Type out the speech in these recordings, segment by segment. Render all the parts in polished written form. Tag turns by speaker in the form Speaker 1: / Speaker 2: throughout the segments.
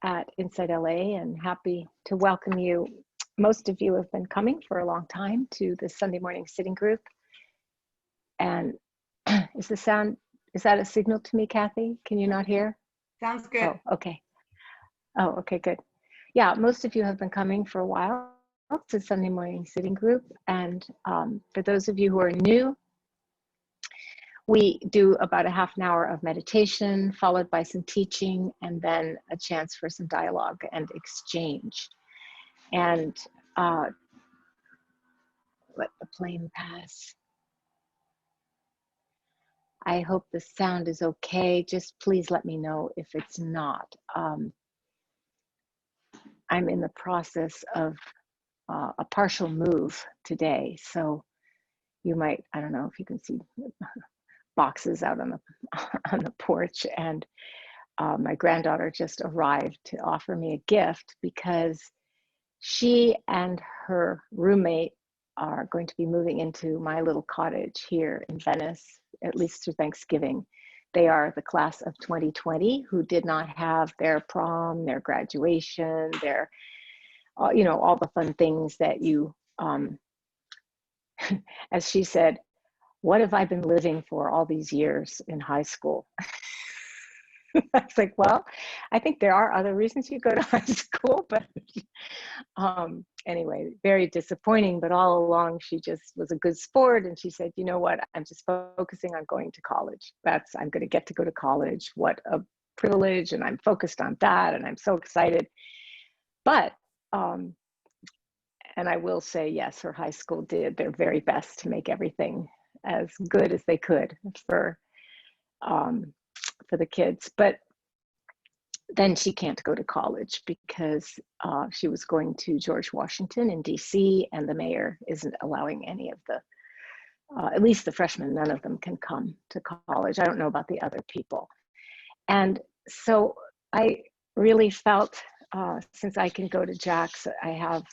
Speaker 1: at InsightLA, and happy to welcome you. Most of you have been coming for a long time to the Sunday morning sitting group. And is that a signal to me, Kathy? Can you not hear?
Speaker 2: Sounds good.
Speaker 1: Oh, okay. Oh, okay, good. Yeah, most of you have been coming for a while to Sunday morning sitting group. And for those of you who are new, we do about a half an hour of meditation, followed by some teaching, and then a chance for some dialogue and exchange. And let the plane pass. I hope the sound is okay. Just please let me know if it's not. I'm in the process of a partial move today, so you might, I don't know if you can see boxes out on the porch, and my granddaughter just arrived to offer me a gift because she and her roommate are going to be moving into my little cottage here in Venice, at least through Thanksgiving. They are the class of 2020 who did not have their prom, their graduation, their, you know, all the fun things that you, as she said, what have I been living for all these years in high school? I was like, well, I think there are other reasons you go to high school, but anyway, very disappointing. But all along, she just was a good sport. And she said, you know what, I'm just focusing on going to college. I'm going to get to go to college. What a privilege. And I'm focused on that. And I'm so excited. But, and I will say, yes, her high school did their very best to make everything as good as they could for the kids. But then she can't go to college because she was going to George Washington in DC, and the mayor isn't allowing any of the, at least the freshmen, none of them can come to college. I don't know about the other people. And so I really felt, since I can go to Jack's, I have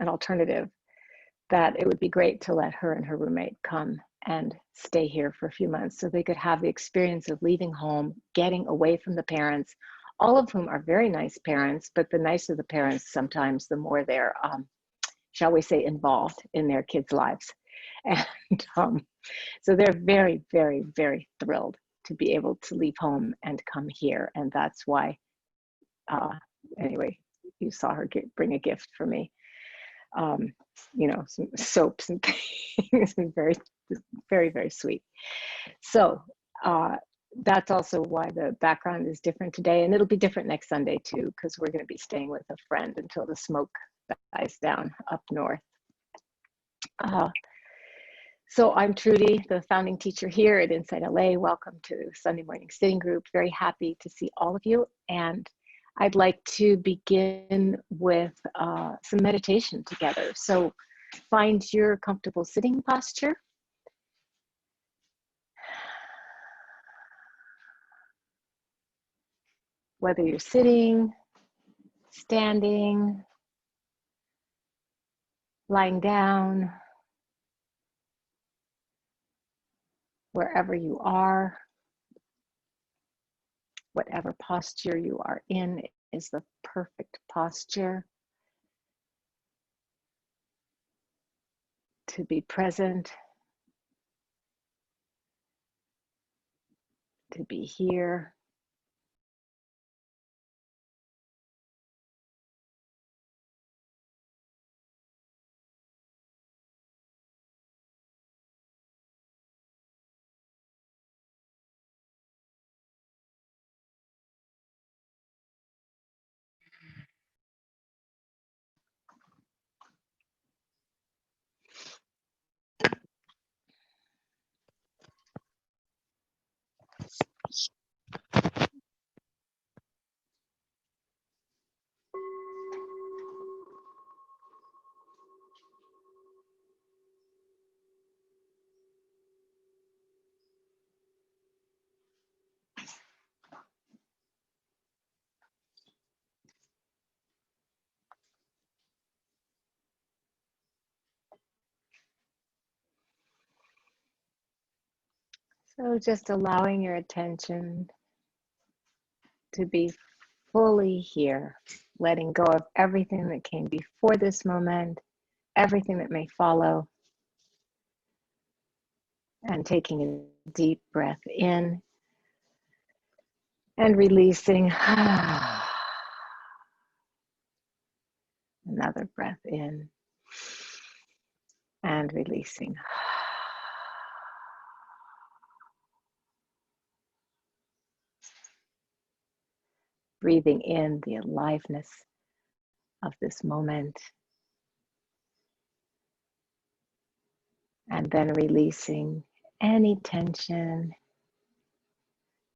Speaker 1: an alternative, that it would be great to let her and her roommate come and stay here for a few months so they could have the experience of leaving home, getting away from the parents, all of whom are very nice parents, but the nicer the parents, sometimes the more they're, shall we say, involved in their kids' lives. And so they're very, very, very thrilled to be able to leave home and come here. And that's why, anyway, you saw her bring a gift for me. You know, some soaps and things, and very, very, very sweet. So that's also why the background is different today, and it'll be different next Sunday too, because we're going to be staying with a friend until the smoke dies down up north. So I'm Trudy, the founding teacher here at InsightLA. Welcome to Sunday Morning Sitting Group. Very happy to see all of you, and I'd like to begin with some meditation together. So find your comfortable sitting posture. Whether you're sitting, standing, lying down, wherever you are, whatever posture you are in is the perfect posture to be present, to be here. So just allowing your attention to be fully here, letting go of everything that came before this moment, everything that may follow, and taking a deep breath in and releasing. Another breath in and releasing. Breathing in the aliveness of this moment, and then releasing any tension,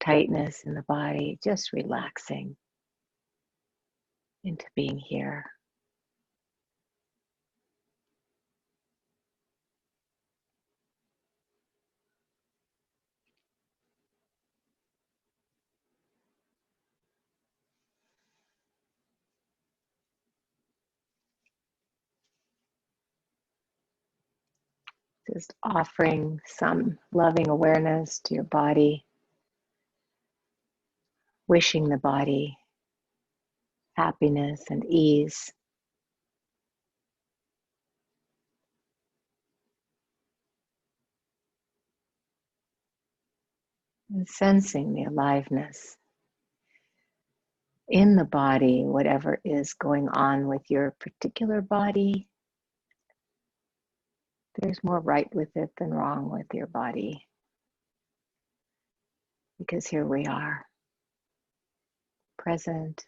Speaker 1: tightness in the body, just relaxing into being here. Just offering some loving awareness to your body, wishing the body happiness and ease, and sensing the aliveness in the body, whatever is going on with your particular body. There's more right with it than wrong with your body, because here we are, present,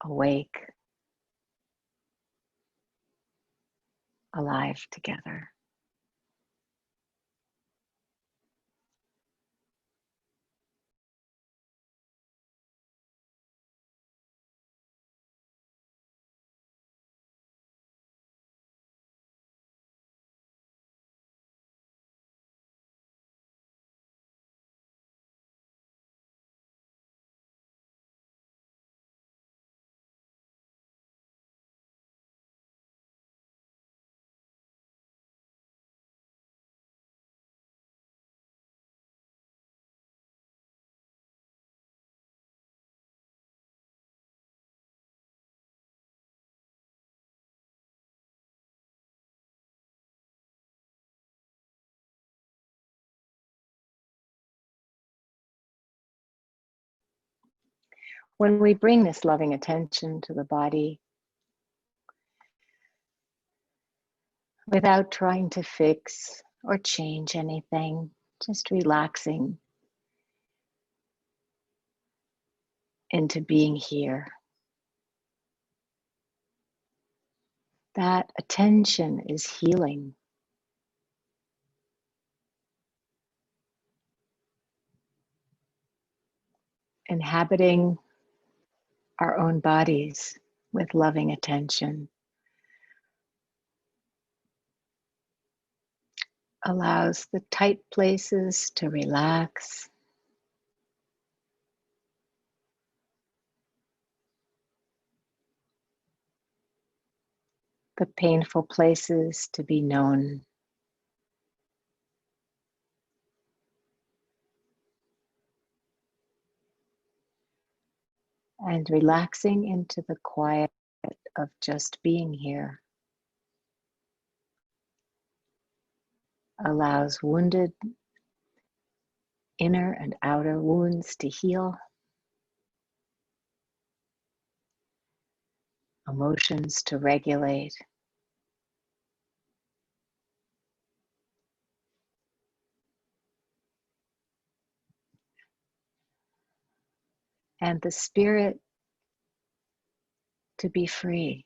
Speaker 1: awake, alive together. When we bring this loving attention to the body, without trying to fix or change anything, just relaxing into being here, that attention is healing. Inhabiting our own bodies with loving attention allows the tight places to relax, the painful places to be known, and relaxing into the quiet of just being here allows wounded inner and outer wounds to heal, emotions to regulate, and the spirit to be free.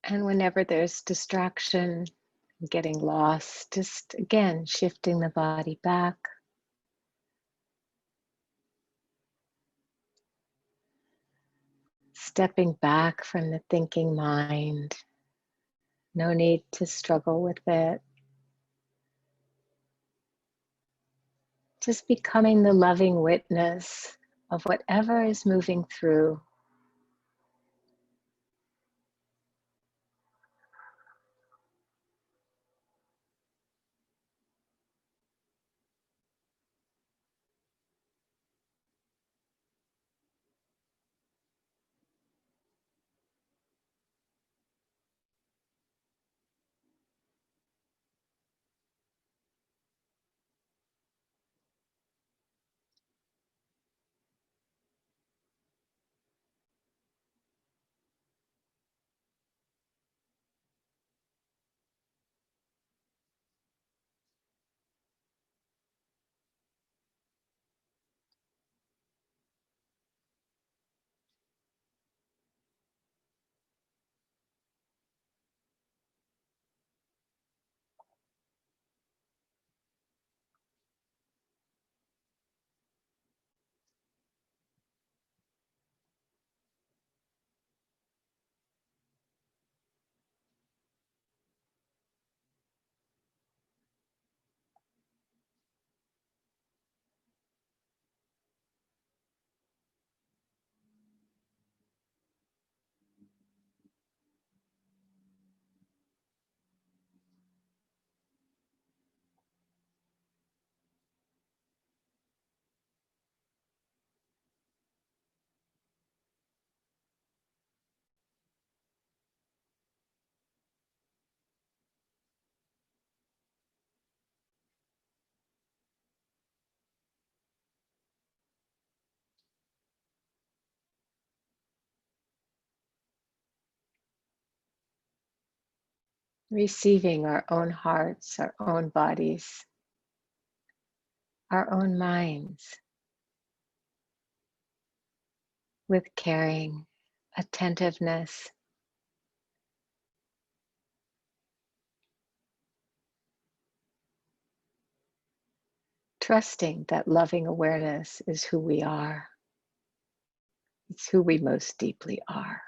Speaker 1: And whenever there's distraction, getting lost, just again, shifting the body back. Stepping back from the thinking mind. No need to struggle with it. Just becoming the loving witness of whatever is moving through. Receiving our own hearts, our own bodies, our own minds with caring, attentiveness, trusting that loving awareness is who we are. It's who we most deeply are.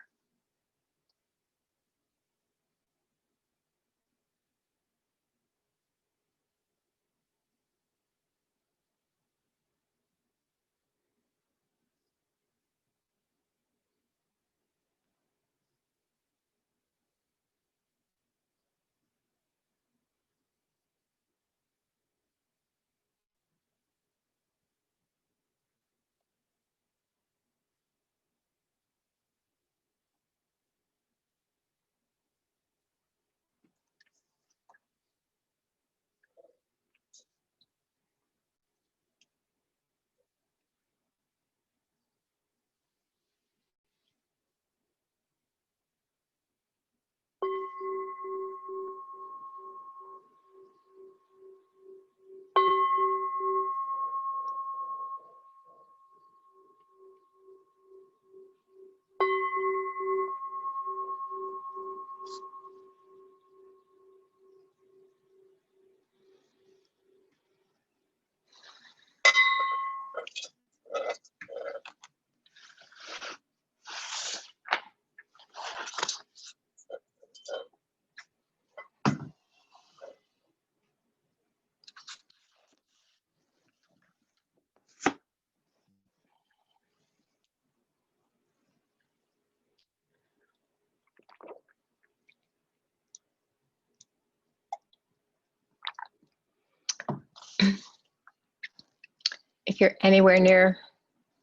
Speaker 1: If you're anywhere near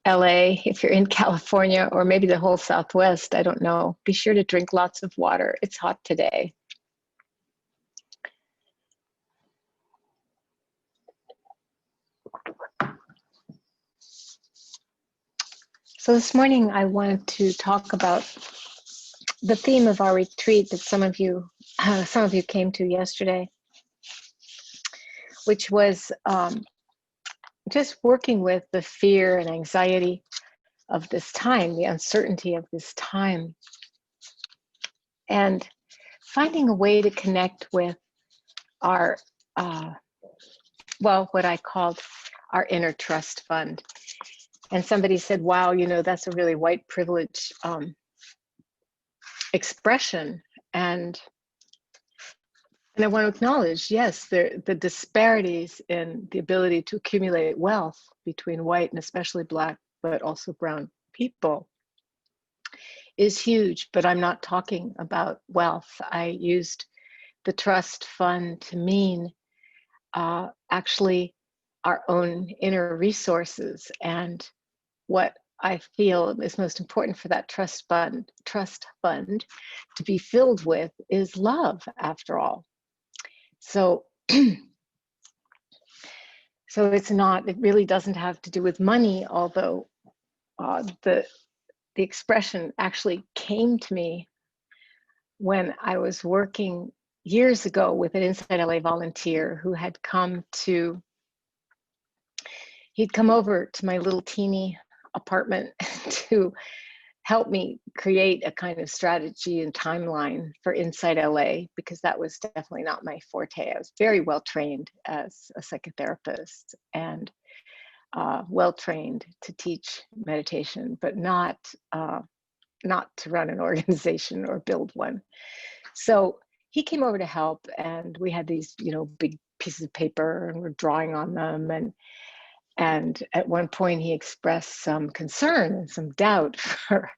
Speaker 1: LA, if you're in California, or maybe the whole Southwest, I don't know, be sure to drink lots of water. It's hot today. So this morning I wanted to talk about the theme of our retreat that some of you came to yesterday, which was just working with the fear and anxiety of this time, the uncertainty of this time. And finding a way to connect with our, well, what I called our inner trust fund. And somebody said, wow, you know, that's a really white privilege expression. And I want to acknowledge, yes, the disparities in the ability to accumulate wealth between white and especially Black, but also brown people is huge. But I'm not talking about wealth. I used the trust fund to mean actually our own inner resources. And what I feel is most important for that trust fund to be filled with is love, after all. So, so it's not, it really doesn't have to do with money, although the expression actually came to me when I was working years ago with an InsightLA volunteer who had he'd come over to my little teeny apartment to help me create a kind of strategy and timeline for InsightLA, because that was definitely not my forte. I was very well trained as a psychotherapist and well trained to teach meditation, but not to run an organization or build one. So he came over to help, and we had these, you know, big pieces of paper, and we're drawing on them. And at one point, he expressed some concern and some doubt for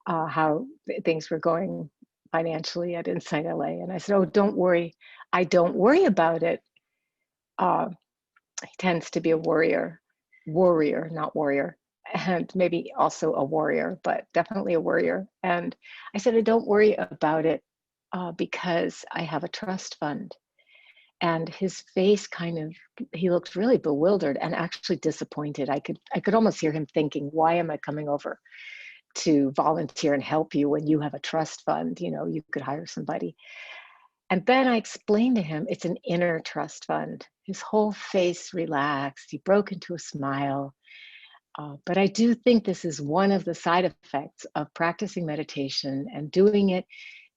Speaker 1: how things were going financially at InsightLA. And I said, "Oh, don't worry. I don't worry about it." He tends to be a warrior, not warrior, and maybe also a warrior, but definitely a warrior. And I said, "I don't worry about it because I have a trust fund." And his face he looked really bewildered and actually disappointed. I could almost hear him thinking, why am I coming over to volunteer and help you when you have a trust fund? You know, you could hire somebody. And then I explained to him, it's an inner trust fund. His whole face relaxed. He broke into a smile. But I do think this is one of the side effects of practicing meditation and doing it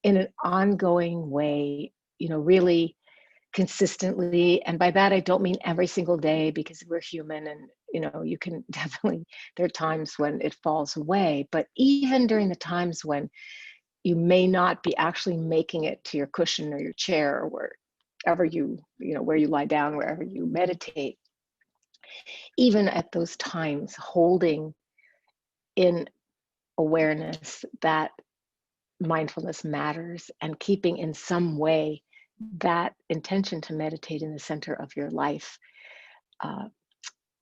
Speaker 1: in an ongoing way, you know, really consistently. And by that, I don't mean every single day, because we're human, and, you know, you can definitely, there are times when it falls away, but even during the times when you may not be actually making it to your cushion or your chair or wherever you know, where you lie down, wherever you meditate, even at those times, holding in awareness that mindfulness matters and keeping in some way that intention to meditate in the center of your life,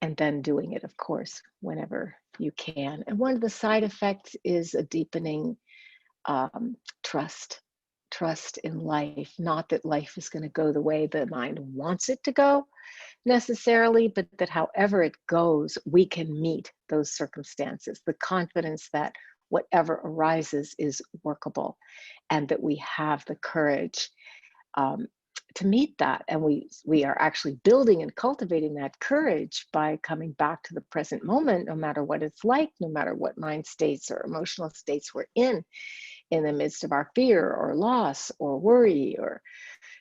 Speaker 1: and then doing it, of course, whenever you can. And one of the side effects is a deepening trust in life. Not that life is going to go the way the mind wants it to go necessarily, but that however it goes, we can meet those circumstances. The confidence that whatever arises is workable, and that we have the courage to meet that. And we are actually building and cultivating that courage by coming back to the present moment, no matter what it's like, no matter what mind states or emotional states we're in the midst of our fear or loss or worry or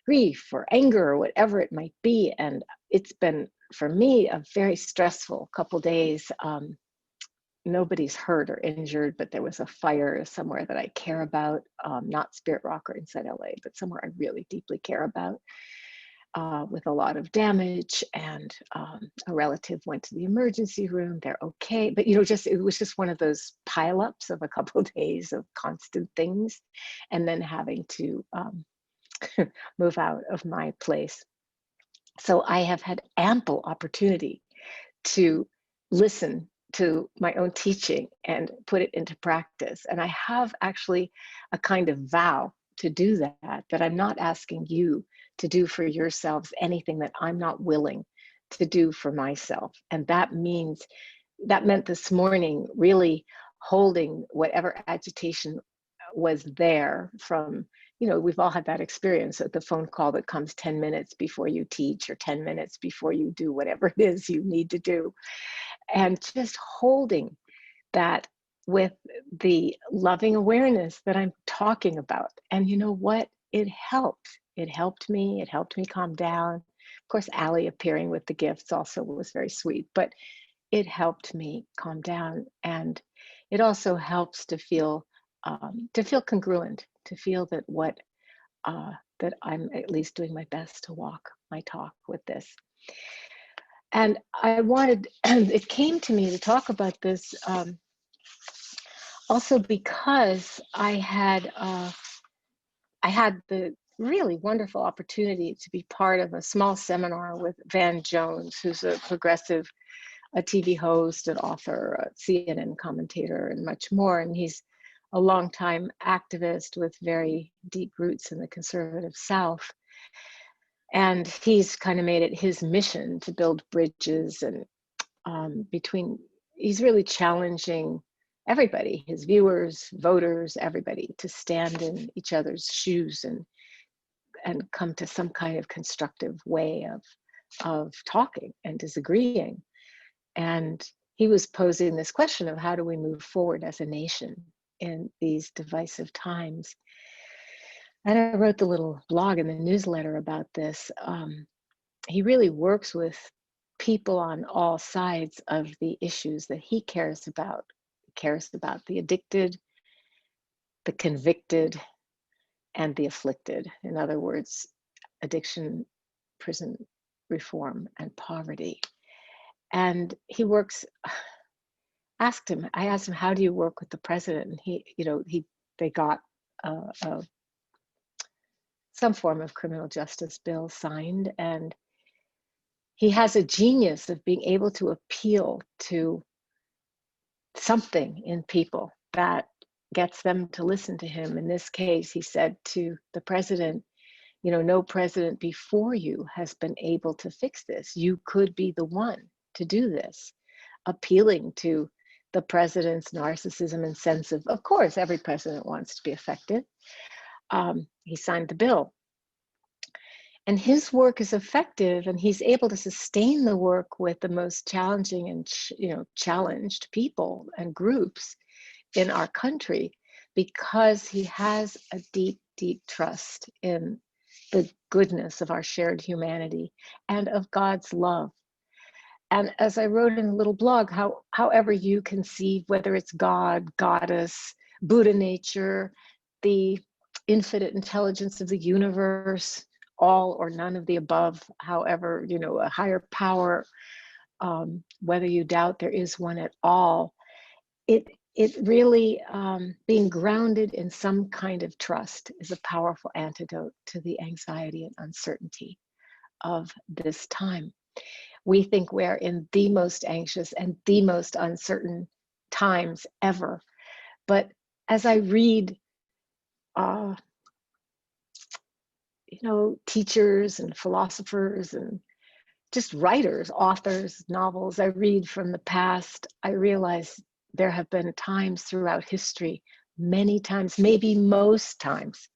Speaker 1: grief or anger or whatever it might be. And it's been, for me, a very stressful couple days. Nobody's hurt or injured, but there was a fire somewhere that I care about, not Spirit Rock or InsightLA, but somewhere I really deeply care about, with a lot of damage. And a relative went to the emergency room. They're okay, but, you know, it was just one of those pileups of a couple of days of constant things, and then having to move out of my place. So I have had ample opportunity to listen to my own teaching and put it into practice. And I have actually a kind of vow to do that I'm not asking you to do for yourselves anything that I'm not willing to do for myself. And that meant this morning really holding whatever agitation was there from, you know, we've all had that experience at the phone call that comes 10 minutes before you teach or 10 minutes before you do whatever it is you need to do. And just holding that with the loving awareness that I'm talking about. And you know what? it helped. It helped me. It helped me calm down. Of course, Allie appearing with the gifts also was very sweet, but it helped me calm down. And it also helps to feel congruent, to feel that that I'm at least doing my best to walk my talk with this. And I wanted, it came to me to talk about this also because I had the really wonderful opportunity to be part of a small seminar with Van Jones, who's a progressive, a TV host, an author, a CNN commentator, and much more. And he's a longtime activist with very deep roots in the conservative South. And he's kind of made it his mission to build bridges and he's really challenging everybody, his viewers, voters, everybody, to stand in each other's shoes and come to some kind of constructive way of talking and disagreeing. And he was posing this question of how do we move forward as a nation in these divisive times. And I wrote the little blog in the newsletter about this. He really works with people on all sides of the issues that he cares about. He cares about the addicted, the convicted, and the afflicted. In other words, addiction, prison reform, and poverty. And he works, I asked him, how do you work with the president? And they got some form of criminal justice bill signed, and he has a genius of being able to appeal to something in people that gets them to listen to him. In this case, he said to the president, no president before you has been able to fix this. You could be the one to do this, appealing to the president's narcissism and sense of course, every president wants to be effective. He signed the bill. And his work is effective, and he's able to sustain the work with the most challenging and challenged people and groups in our country because he has a deep, deep trust in the goodness of our shared humanity and of God's love. And as I wrote in a little blog, however you conceive, whether it's God, Goddess, Buddha nature, the infinite intelligence of the universe, all or none of the above, however, a higher power, whether you doubt there is one at all, it really, being grounded in some kind of trust is a powerful antidote to the anxiety and uncertainty of this time. We think we're in the most anxious and the most uncertain times ever. But as I read teachers and philosophers and just writers, authors, novels I read from the past, I realize there have been times throughout history, many times, maybe most times,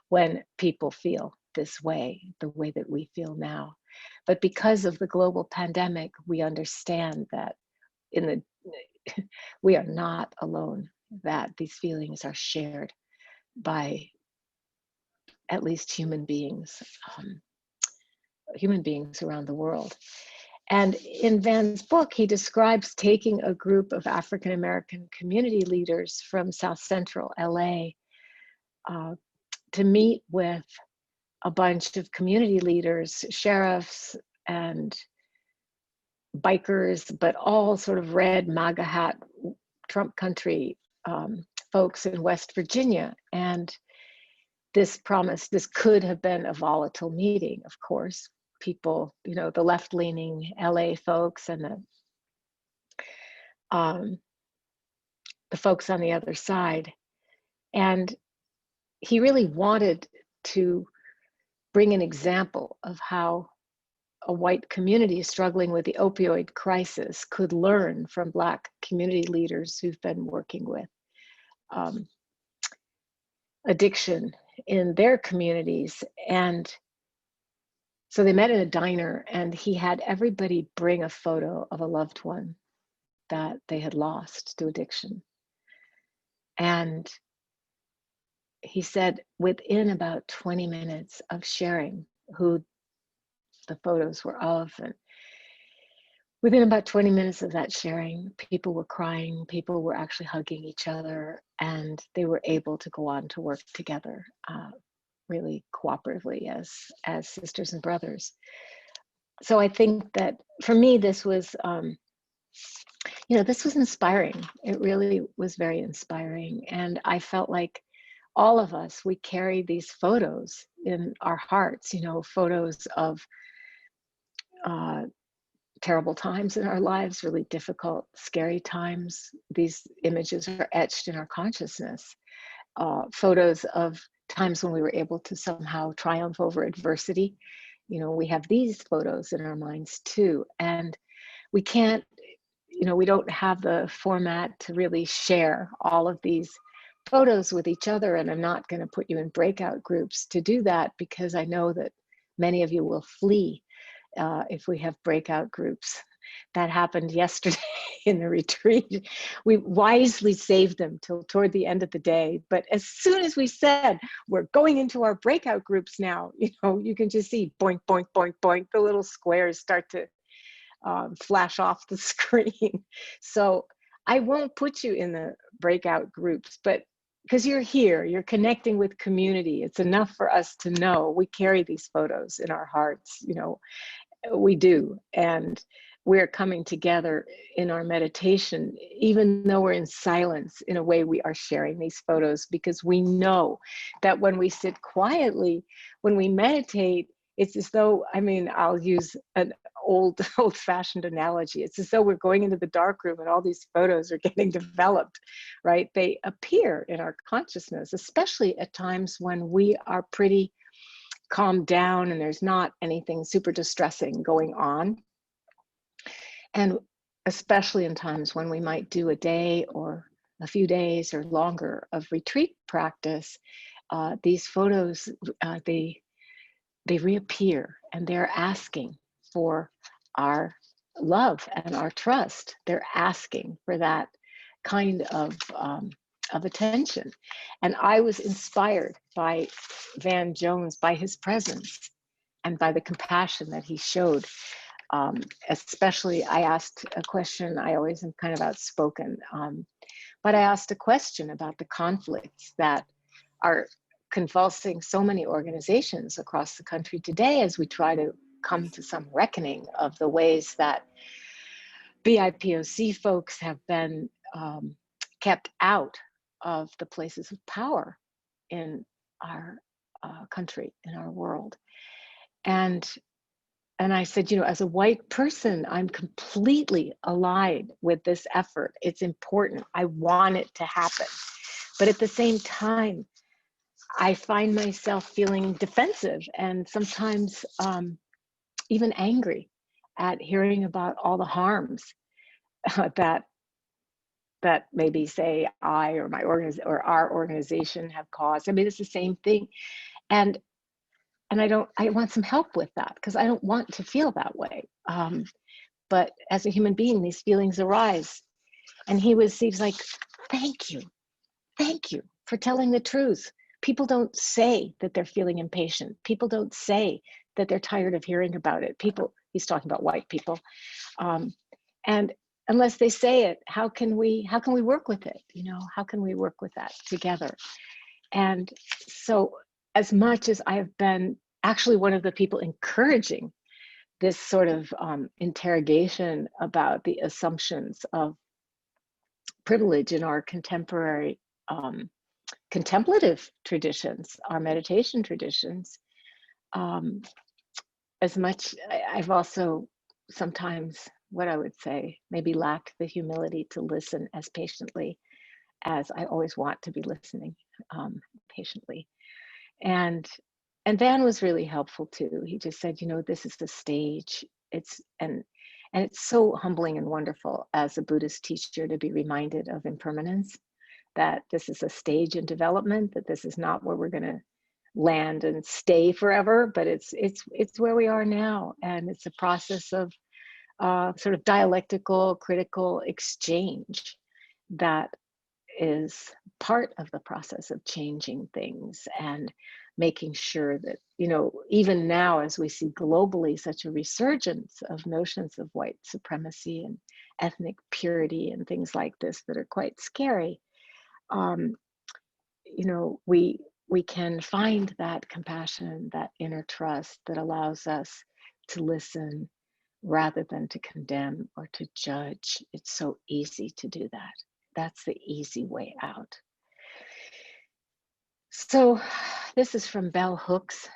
Speaker 1: when people feel this way, the way that we feel now. But because of the global pandemic, we understand that we are not alone, that these feelings are shared by at least human beings around the world. And in Van's book, he describes taking a group of African American community leaders from South Central LA to meet with a bunch of community leaders, sheriffs and bikers, but all sort of red MAGA hat Trump country folks in West Virginia. And this could have been a volatile meeting, of course. People, the left-leaning LA folks and the folks on the other side. And he really wanted to bring an example of how a white community struggling with the opioid crisis could learn from Black community leaders who've been working with addiction in their communities. And so they met in a diner, and he had everybody bring a photo of a loved one that they had lost to addiction. And he said within about 20 minutes of sharing who the photos were of, and within about 20 minutes of that sharing, people were crying, people were actually hugging each other, and they were able to go on to work together really cooperatively as sisters and brothers. So I think that for me, this was, this was inspiring. It really was very inspiring. And I felt like all of us, we carry these photos in our hearts, photos of terrible times in our lives, really difficult, scary times. These images are etched in our consciousness. Photos of times when we were able to somehow triumph over adversity. We have these photos in our minds too. And we can't, we don't have the format to really share all of these photos with each other. And I'm not going to put you in breakout groups to do that, because I know that many of you will flee if we have breakout groups. That happened yesterday in the retreat. We wisely saved them till toward the end of the day. But as soon as we said, we're going into our breakout groups now, you can just see boink, boink, boink, boink, the little squares start to flash off the screen. So I won't put you in the breakout groups, but because you're here, you're connecting with community. It's enough for us to know we carry these photos in our hearts, we do. And we're coming together in our meditation, even though we're in silence. In a way, we are sharing these photos, because we know that when we sit quietly, when we meditate, it's as though, I'll use an old-fashioned analogy. It's as though we're going into the dark room and all these photos are getting developed, right? They appear in our consciousness, especially at times when we are pretty calmed down and there's not anything super distressing going on. And especially in times when we might do a day or a few days or longer of retreat practice, these photos, they reappear, and they're asking for our love and our trust. They're asking for that kind of attention. And I was inspired by Van Jones, by his presence and by the compassion that he showed. Especially, I asked a question. I always am kind of outspoken, but I asked a question about the conflicts that are convulsing so many organizations across the country today, as we try to come to some reckoning of the ways that BIPOC folks have been kept out of the places of power in our country, in our world. And I said, as a white person, I'm completely allied with this effort. It's important. I want it to happen. But at the same time, I find myself feeling defensive and sometimes even angry at hearing about all the harms that maybe, say, I or my or our organization have caused. It's the same thing. And I want some help with that, because I don't want to feel that way. But as a human being, these feelings arise. And he's like, thank you for telling the truth. People don't say that they're feeling impatient. People don't say that they're tired of hearing about it. He's talking about white people. And unless they say it, how can we work with it? How can we work with that together? And so, as much as I have been actually one of the people encouraging this sort of interrogation about the assumptions of privilege in our contemporary contemplative traditions, our meditation traditions, as much, I've also sometimes, what I would say, maybe lacked the humility to listen as patiently as I always want to be listening patiently. And Van was really helpful too. He just said, this is the stage. And it's so humbling and wonderful as a Buddhist teacher to be reminded of impermanence, that this is a stage in development, that this is not where we're going to land and stay forever, but it's where we are now. And it's a process of sort of dialectical, critical exchange that is part of the process of changing things and making sure that, even now as we see globally such a resurgence of notions of white supremacy and ethnic purity and things like this that are quite scary, um, we can find that compassion, that inner trust that allows us to listen rather than to condemn or to judge. It's so easy to do that. That's the easy way out. So this is from Bell Hooks,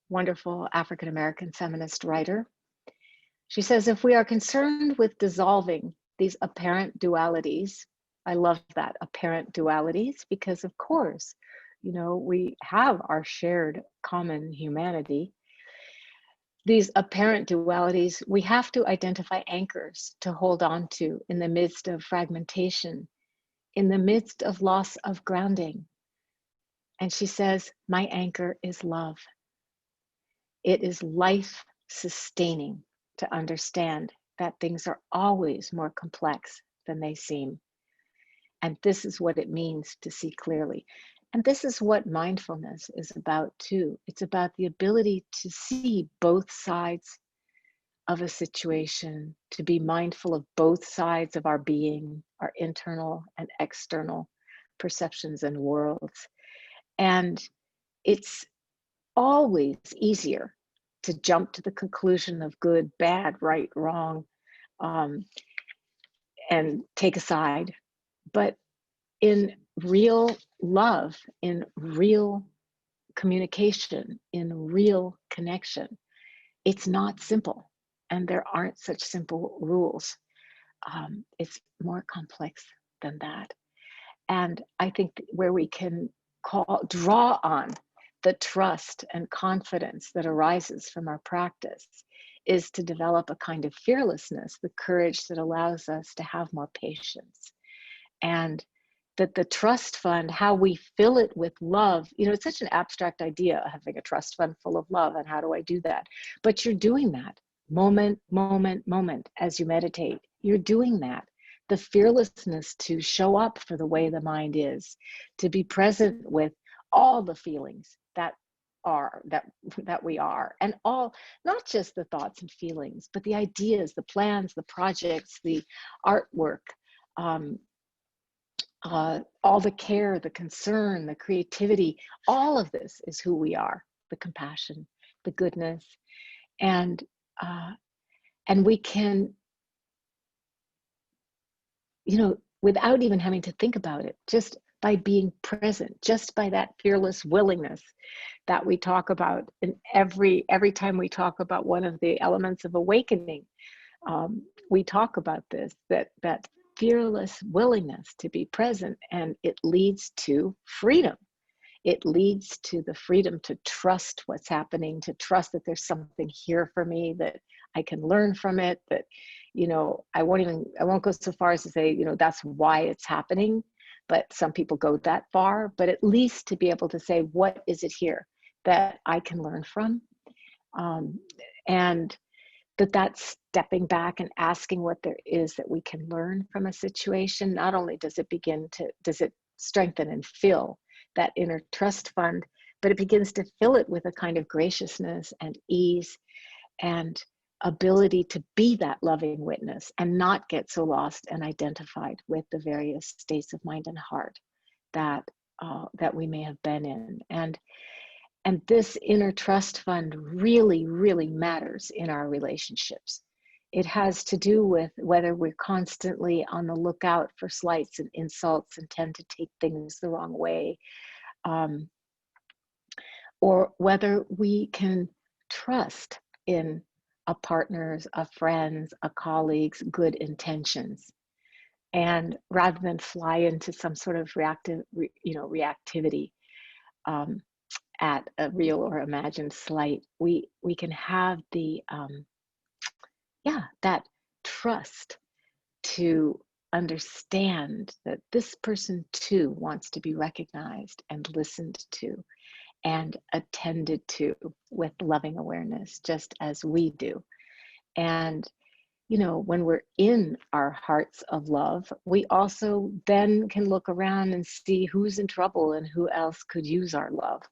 Speaker 1: wonderful African-American feminist writer. She says, if we are concerned with dissolving these apparent dualities, I love that, apparent dualities, because of course, we have our shared common humanity. These apparent dualities, we have to identify anchors to hold on to in the midst of fragmentation, in the midst of loss of grounding. And she says, my anchor is love. It is life sustaining to understand that things are always more complex than they seem. And this is what it means to see clearly. And this is what mindfulness is about too. It's about the ability to see both sides of a situation, to be mindful of both sides of our being, our internal and external perceptions and worlds. And it's always easier to jump to the conclusion of good, bad, right, wrong, and take a side. But in real love, in real communication, in real connection, it's not simple. And there aren't such simple rules. It's more complex than that. And I think where we can draw on the trust and confidence that arises from our practice is to develop a kind of fearlessness, the courage that allows us to have more patience. And that the trust fund, how we fill it with love, it's such an abstract idea, having a trust fund full of love, and how do I do that? But you're doing that moment, as you meditate. You're doing that. The fearlessness to show up for the way the mind is, to be present with all the feelings that we are, and all, not just the thoughts and feelings, but the ideas, the plans, the projects, the artwork, all the care, the concern, the creativity, all of this is who we are, the compassion, the goodness. And we can, without even having to think about it, just by being present, just by that fearless willingness that we talk about in every time we talk about one of the elements of awakening, we talk about this, that fearless willingness to be present, and it leads to freedom. It leads to the freedom to trust what's happening, to trust that there's something here for me, that I can learn from it, that, I won't go so far as to say, that's why it's happening, but some people go that far, but at least to be able to say, what is it here that I can learn from? And that's stepping back and asking what there is that we can learn from a situation. Not only does it strengthen and fill that inner trust fund, but it begins to fill it with a kind of graciousness and ease and ability to be that loving witness and not get so lost and identified with the various states of mind and heart that we may have been in. And this inner trust fund really, really matters in our relationships. It has to do with whether we're constantly on the lookout for slights and insults and tend to take things the wrong way, or whether we can trust in a partner's, a friend's, a colleague's good intentions, and rather than fly into some sort of reactivity at a real or imagined slight, we can have the that trust to understand that this person too wants to be recognized and listened to and attended to with loving awareness, just as we do. And you know, when we're in our hearts of love, we also then can look around and see who's in trouble and who else could use our love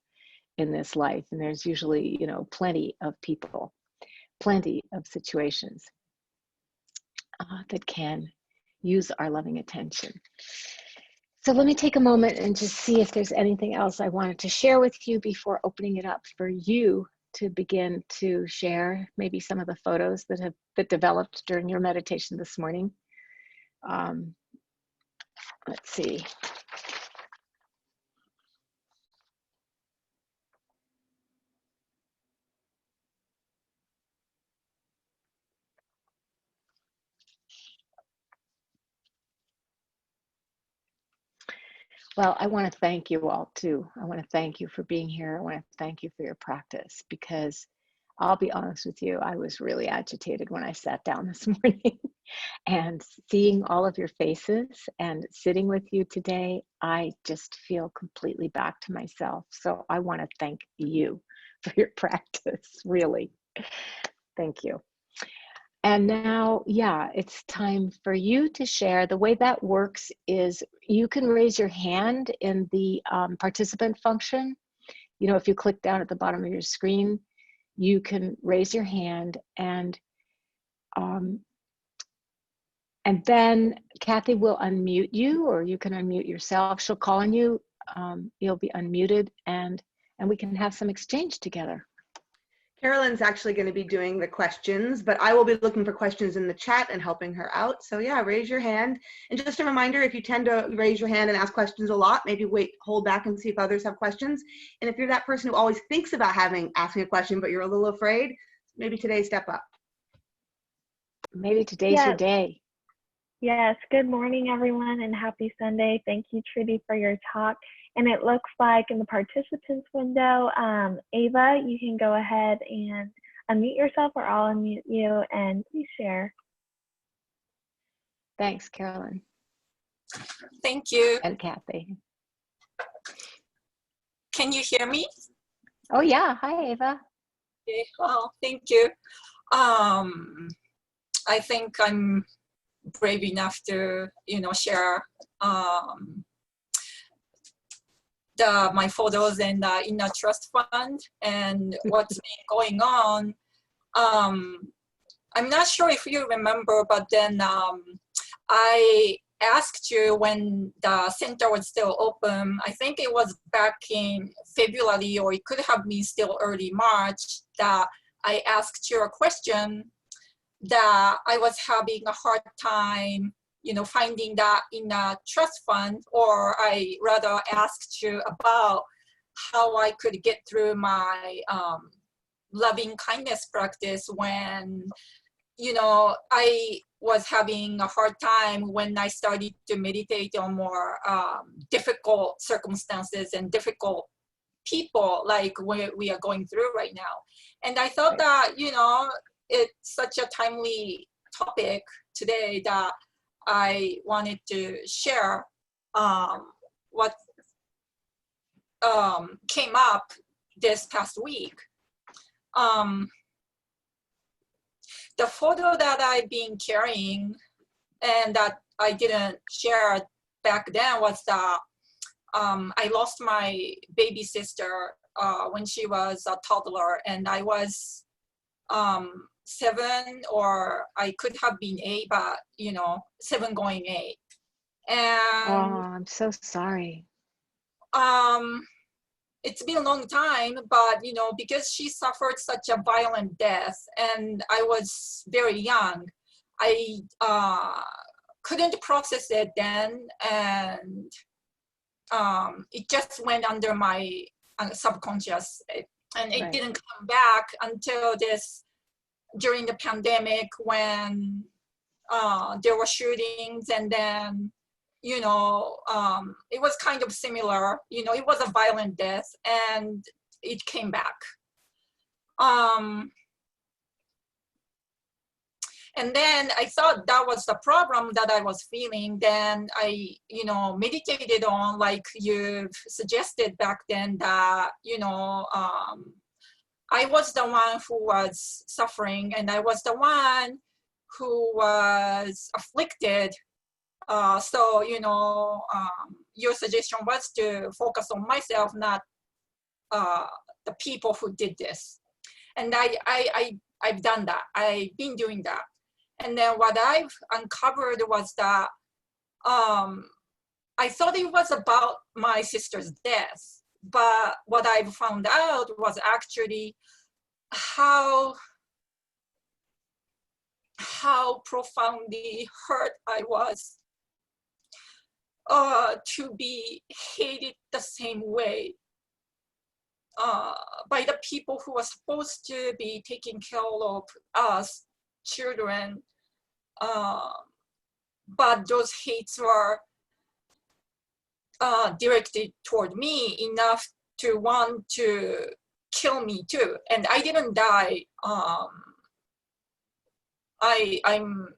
Speaker 1: in this life. And there's usually, you know, plenty of people, plenty of situations that can use our loving attention. So let me take a moment and just see if there's anything else I wanted to share with you before opening it up for you to begin to share maybe some of the photos that developed during your meditation this morning. Let's see. Well, I want to thank you all too. I want to thank you for being here. I want to thank you for your practice, because I'll be honest with you, I was really agitated when I sat down this morning. And seeing all of your faces and sitting with you today, I just feel completely back to myself. So I want to thank you for your practice, really. Thank you. And now, yeah, it's time for you to share. The way that works is you can raise your hand in the participant function. You know, if you click down at the bottom of your screen, you can raise your hand, and then Kathy will unmute you, or you can unmute yourself. She'll call on you. You'll be unmuted, and we can have some exchange together.
Speaker 2: Carolyn's actually going to be doing the questions, but I will be looking for questions in the chat and helping her out. So yeah, raise your hand. And just a reminder, if you tend to raise your hand and ask questions a lot, maybe hold back and see if others have questions. And if you're that person who always thinks about asking a question, but you're a little afraid, maybe today step up.
Speaker 1: Maybe today's your day.
Speaker 3: Yes, good morning, everyone, and happy Sunday. Thank you, Trudy, for your talk. And it looks like in the participants window, Ava, you can go ahead and unmute yourself, or I'll unmute you, and please share.
Speaker 1: Thanks, Carolyn.
Speaker 4: Thank you.
Speaker 1: And Kathy.
Speaker 4: Can you hear me?
Speaker 1: Oh yeah, hi Ava.
Speaker 4: Okay. Well, thank you. I think I'm brave enough to, share my photos and in a trust fund and what's been going on. I'm not sure if you remember, but then I asked you when the center was still open. I think it was back in February, or it could have been still early March, that I asked you a question that I was having a hard time, finding that in a trust fund, or I rather asked you about how I could get through my loving kindness practice when, I was having a hard time when I started to meditate on more difficult circumstances and difficult people like what we are going through right now. And I thought that, it's such a timely topic today that I wanted to share what came up this past week. The photo that I've been carrying and that I didn't share back then was that I lost my baby sister when she was a toddler, and I was 7, or I could have been 8, but 7 going 8. And
Speaker 1: I'm so sorry.
Speaker 4: It's been a long time, but because she suffered such a violent death and I was very young, I couldn't process it then, and it just went under my subconscious, and it didn't come back until during the pandemic, when there were shootings, and then it was kind of similar. It was a violent death, and it came back. And then I thought that was the problem that I was feeling. Then I, meditated on, like you've suggested back then, that, I was the one who was suffering, and I was the one who was afflicted. So, your suggestion was to focus on myself, not the people who did this. And I've done that. I've been doing that. And then what I've uncovered was that I thought it was about my sister's death, but what I found out was actually how profoundly hurt I was to be hated the same way by the people who are supposed to be taking care of us children, but those hates were directed toward me enough to want to kill me too. And I didn't die. I'm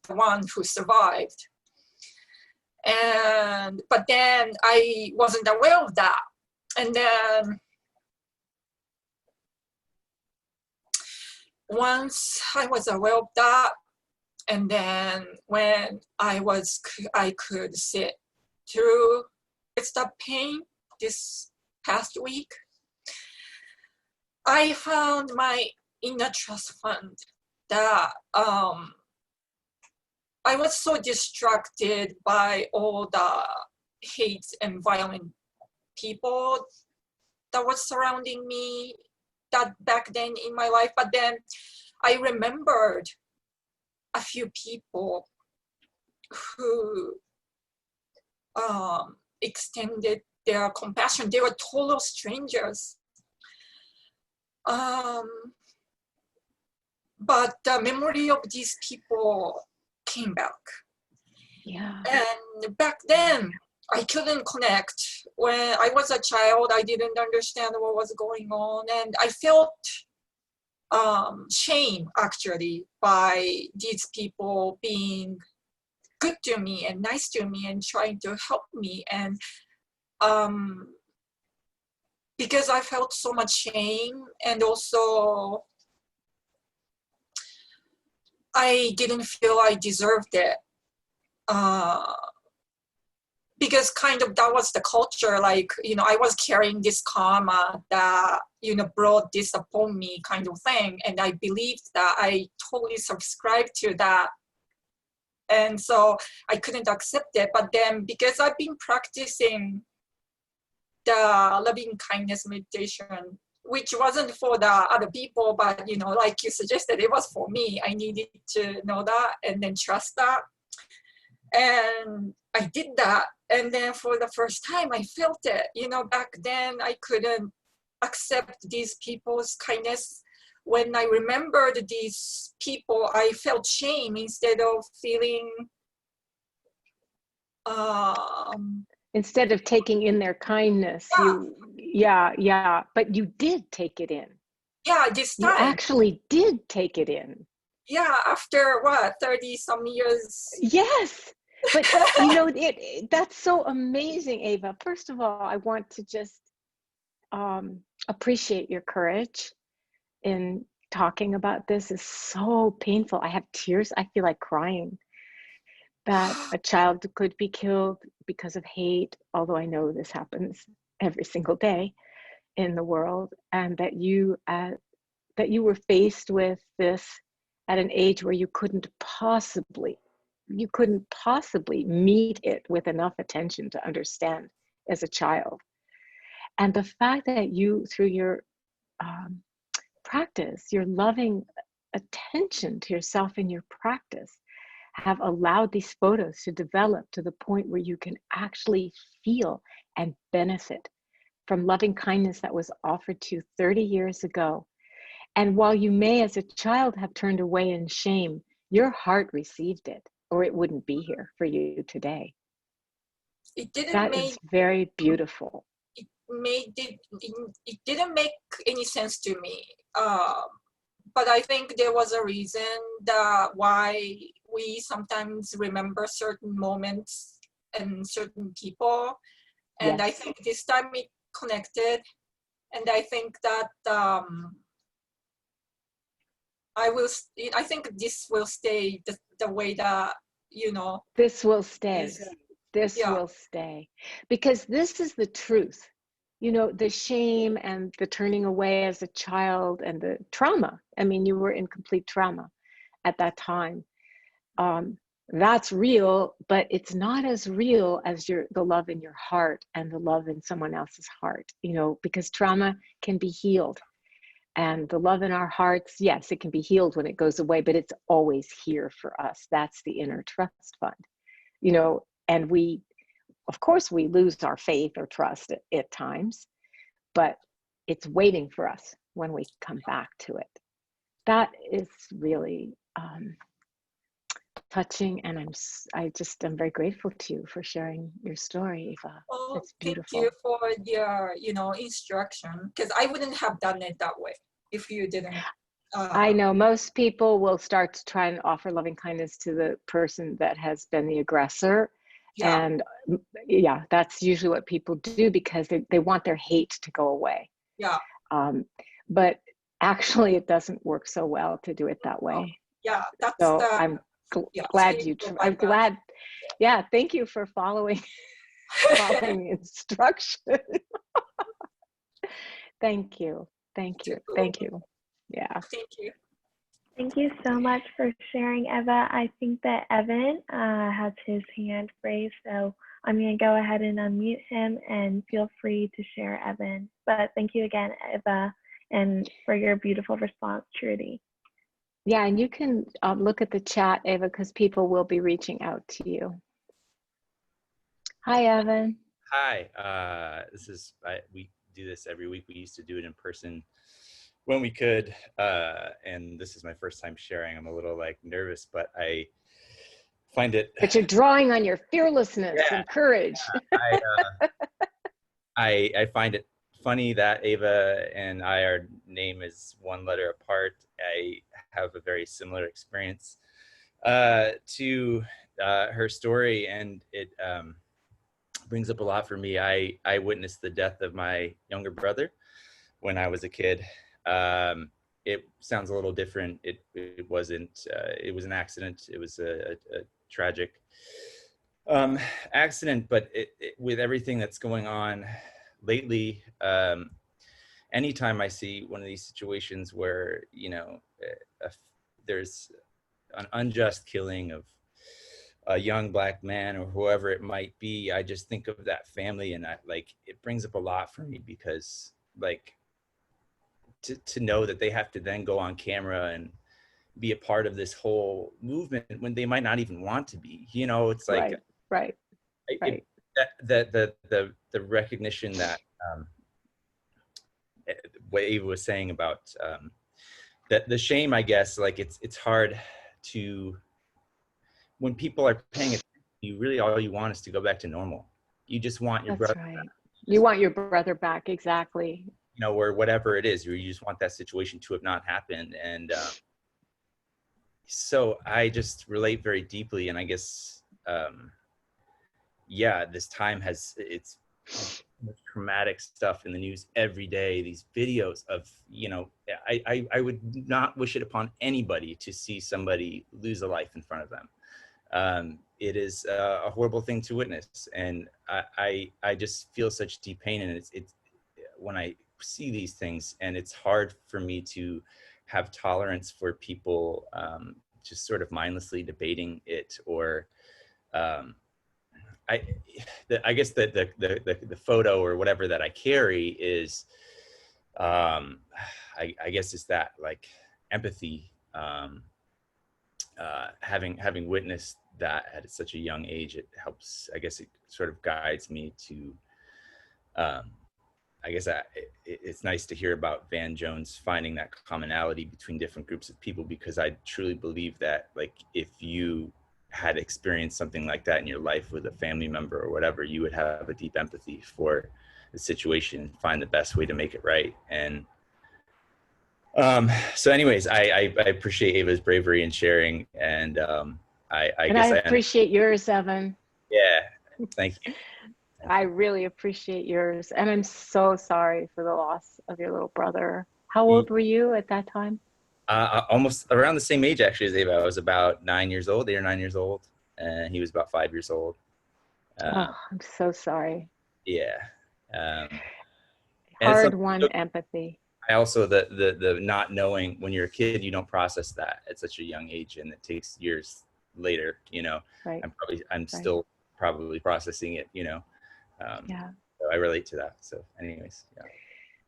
Speaker 4: the one who survived. But then I wasn't aware of that. And then once I was aware of that, and then when I could sit through the pain this past week, I found my inner trust fund that I was so distracted by all the hate and violent people that was surrounding me that back then in my life. But then I remembered a few people who extended their compassion. They were total strangers. But the memory of these people came back.
Speaker 1: Yeah.
Speaker 4: And back then, I couldn't connect. When I was a child, I didn't understand what was going on. And I felt shame, actually, by these people being good to me and nice to me and trying to help me. And because I felt so much shame, and also I didn't feel I deserved it. Because kind of that was the culture, like, I was carrying this karma that, brought this upon me kind of thing. And I believed that. I totally subscribed to that. And so I couldn't accept it. But then because I've been practicing the loving kindness meditation, which wasn't for the other people, but, like you suggested, it was for me. I needed to know that and then trust that. And I did that. And then for the first time, I felt it. Back then, I couldn't accept these people's kindness. When I remembered these people, I felt shame instead of feeling...
Speaker 1: Instead of taking in their kindness, but you did take it in.
Speaker 4: Yeah, this time.
Speaker 1: You actually did take it in.
Speaker 4: Yeah, after 30 some years.
Speaker 1: Yes. But that's so amazing, Ava. First of all, I want to just appreciate your courage in talking about this. It's so painful. I have tears. I feel like crying that a child could be killed because of hate, although I know this happens every single day in the world, and that you were faced with this at an age where you couldn't possibly meet it with enough attention to understand as a child. And the fact that you, through your practice, your loving attention to yourself in your practice, have allowed these photos to develop to the point where you can actually feel and benefit from loving kindness that was offered to you 30 years ago. And while you may as a child have turned away in shame, your heart received it, or it wouldn't be here for you today. That is very beautiful.
Speaker 4: It didn't make any sense to me. But I think there was a reason why we sometimes remember certain moments and certain people. And yes. I think this time it connected. And I think that I think this will stay the way that,
Speaker 1: This will stay.
Speaker 4: is,
Speaker 1: This
Speaker 4: yeah,
Speaker 1: will stay. Because this is the truth. The shame and the turning away as a child and the trauma. I mean, you were in complete trauma at that time. That's real, but it's not as real as the love in your heart and the love in someone else's heart, because trauma can be healed. And the love in our hearts, yes, it can be healed when it goes away, but it's always here for us. That's the inner trust fund, and of course, we lose our faith or trust at times, but it's waiting for us when we come back to it. That is really touching, and I'm very grateful to you for sharing your story, Eva.
Speaker 4: well,
Speaker 1: It's
Speaker 4: thank
Speaker 1: beautiful.
Speaker 4: you for your, instruction, because I wouldn't have done it that way if you didn't.
Speaker 1: I know most people will start to try and offer loving kindness to the person that has been the aggressor.
Speaker 4: Yeah.
Speaker 1: And yeah, that's usually what people do because they want their hate to go away.
Speaker 4: Yeah.
Speaker 1: But actually, it doesn't work so well to do it that way.
Speaker 4: Yeah, that's
Speaker 1: so
Speaker 4: the.
Speaker 1: I'm glad I'm glad. Yeah, thank you for following the instruction. Thank you. Yeah.
Speaker 4: Thank you.
Speaker 3: Thank you so much for sharing, Eva. I think that Evan has his hand raised, so I'm going to go ahead and unmute him, and feel free to share, Evan. But thank you again, Eva, and for your beautiful response, Trudy.
Speaker 1: Yeah, and you can look at the chat, Eva, because people will be reaching out to you. Hi, Evan.
Speaker 5: Hi. We do this every week. We used to do it in person when we could, and this is my first time sharing. I'm a little nervous, but I find it.
Speaker 1: But you're drawing on your fearlessness and courage.
Speaker 5: I find it funny that Eva and our name is one letter apart. I have a very similar experience to her story, and it brings up a lot for me. I witnessed the death of my younger brother when I was a kid. It sounds a little different. It wasn't. It was an accident. It was a tragic accident. But with everything that's going on lately, anytime I see one of these situations where there's an unjust killing of a young Black man or whoever it might be, I just think of that family, and it brings up a lot for me because to know that they have to then go on camera and be a part of this whole movement when they might not even want to be. It's like
Speaker 1: right.
Speaker 5: The recognition that what Eva was saying about that the shame, I guess, it's hard to, when people are paying attention, you really, all you want is to go back to normal. You just want your brother back.
Speaker 1: You want your brother back, exactly.
Speaker 5: Or whatever it is, you just want that situation to have not happened. And so I just relate very deeply. And I guess, this time it's traumatic stuff in the news every day. These videos of, I would not wish it upon anybody to see somebody lose a life in front of them. It is a horrible thing to witness. And I just feel such deep pain. And it's when I see these things, and it's hard for me to have tolerance for people just sort of mindlessly debating it, or I guess the photo or whatever that I carry is I guess it's that empathy, having witnessed that at such a young age. It helps, I guess it sort of guides me to I guess it's nice to hear about Van Jones finding that commonality between different groups of people, because I truly believe that if you had experienced something like that in your life with a family member or whatever, you would have a deep empathy for the situation and find the best way to make it right. And so anyways, I appreciate Ava's bravery in sharing, and I
Speaker 1: appreciate yours, Evan.
Speaker 5: Yeah, thank you.
Speaker 1: I really appreciate yours. And I'm so sorry for the loss of your little brother. How old were you at that time?
Speaker 5: Almost around the same age actually as Ava. I was about 9 years old, 8 or 9 years old, and he was about 5 years old.
Speaker 1: Oh, I'm so sorry.
Speaker 5: Yeah. And it's
Speaker 1: Hard-won empathy.
Speaker 5: I also the not knowing, when you're a kid, you don't process that at such a young age, and it takes years later.
Speaker 1: Right.
Speaker 5: I'm still probably processing it.
Speaker 1: Yeah.
Speaker 5: So I relate to that. So, anyways, yeah.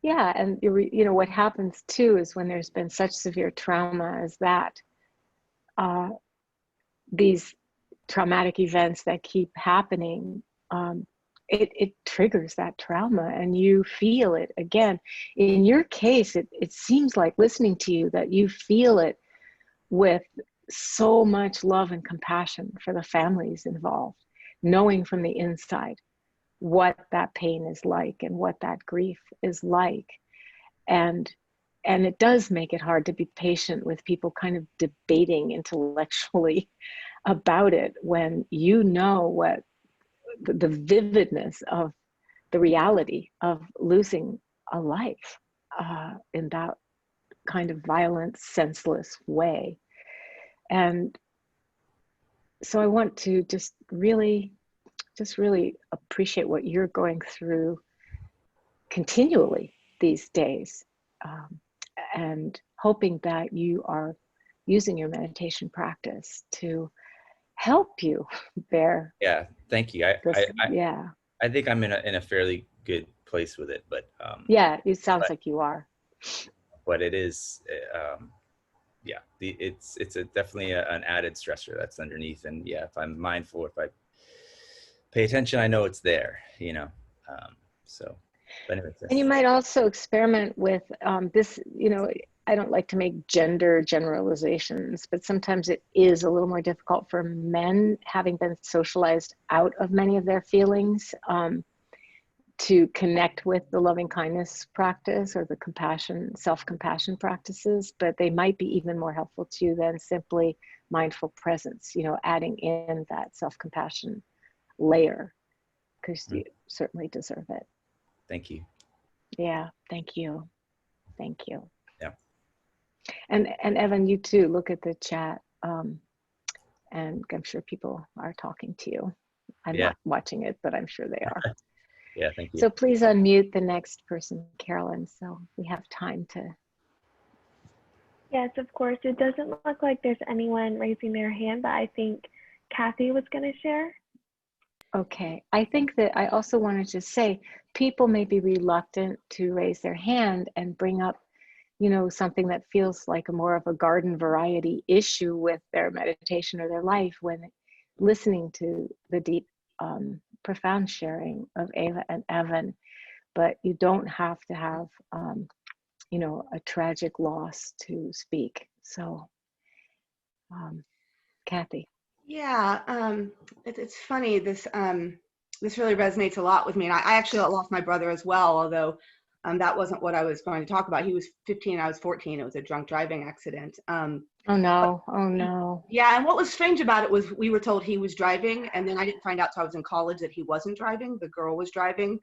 Speaker 1: Yeah, and what happens too is when there's been such severe trauma as that, these traumatic events that keep happening, it triggers that trauma, and you feel it again. In your case, it seems like, listening to you, that you feel it with so much love and compassion for the families involved, knowing from the inside what that pain is like and what that grief is like. And it does make it hard to be patient with people kind of debating intellectually about it, when you know what the vividness of the reality of losing a life in that kind of violent, senseless way. And so I want to just really appreciate what you're going through continually these days, and hoping that you are using your meditation practice to help you bear.
Speaker 5: Yeah, thank you. I think I'm in a fairly good place with it, but
Speaker 1: yeah, it sounds like you are.
Speaker 5: But it is, yeah, it's definitely an added stressor that's underneath. And yeah, if I'm mindful, if I pay attention, I know it's there. So. But anyways,
Speaker 1: And you might also experiment with this. I don't like to make gender generalizations, but sometimes it is a little more difficult for men, having been socialized out of many of their feelings, to connect with the loving kindness practice or the self-compassion practices. But they might be even more helpful to you than simply mindful presence, adding in that self-compassion layer, because you certainly deserve it.
Speaker 5: Thank you.
Speaker 1: Yeah, thank you. Thank you.
Speaker 5: Yeah.
Speaker 1: And Evan, you too, look at the chat. And I'm sure people are talking to you. I'm not watching it, but I'm sure they are.
Speaker 5: Yeah, thank you.
Speaker 1: So please unmute the next person, Carolyn, so we have time to.
Speaker 3: Yes, of course. It doesn't look like there's anyone raising their hand, but I think Kathy was going to share.
Speaker 1: Okay, I think that I also wanted to say, people may be reluctant to raise their hand and bring up, something that feels like more of a garden variety issue with their meditation or their life, when listening to the deep, profound sharing of Ava and Evan. But you don't have to have, a tragic loss to speak. So, Kathy.
Speaker 2: Yeah, it's funny. This really resonates a lot with me. And I actually lost my brother as well, although that wasn't what I was going to talk about. He was 15, I was 14. It was a drunk driving accident.
Speaker 1: Oh no, oh no.
Speaker 2: Yeah, and what was strange about it was we were told he was driving, and then I didn't find out till I was in college that he wasn't driving. The girl was driving,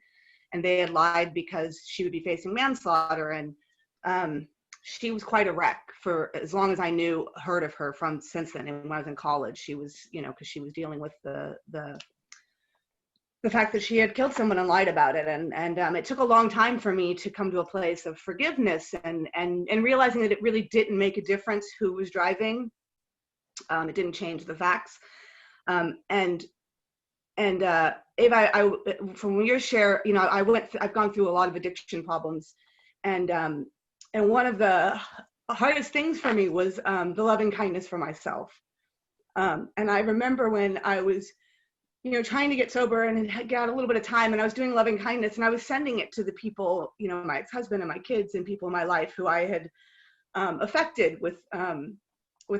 Speaker 2: and they had lied because she would be facing manslaughter. And she was quite a wreck for as long as I heard of her from since then. And when I was in college, she was, because she was dealing with the fact that she had killed someone and lied about it. And it took a long time for me to come to a place of forgiveness and realizing that it really didn't make a difference who was driving. It didn't change the facts. And Ava, from your share, I've gone through a lot of addiction problems, and one of the hardest things for me was the loving kindness for myself. And I remember when I was, trying to get sober and had got a little bit of time, and I was doing loving kindness, and I was sending it to the people, my ex-husband and my kids and people in my life who I had affected with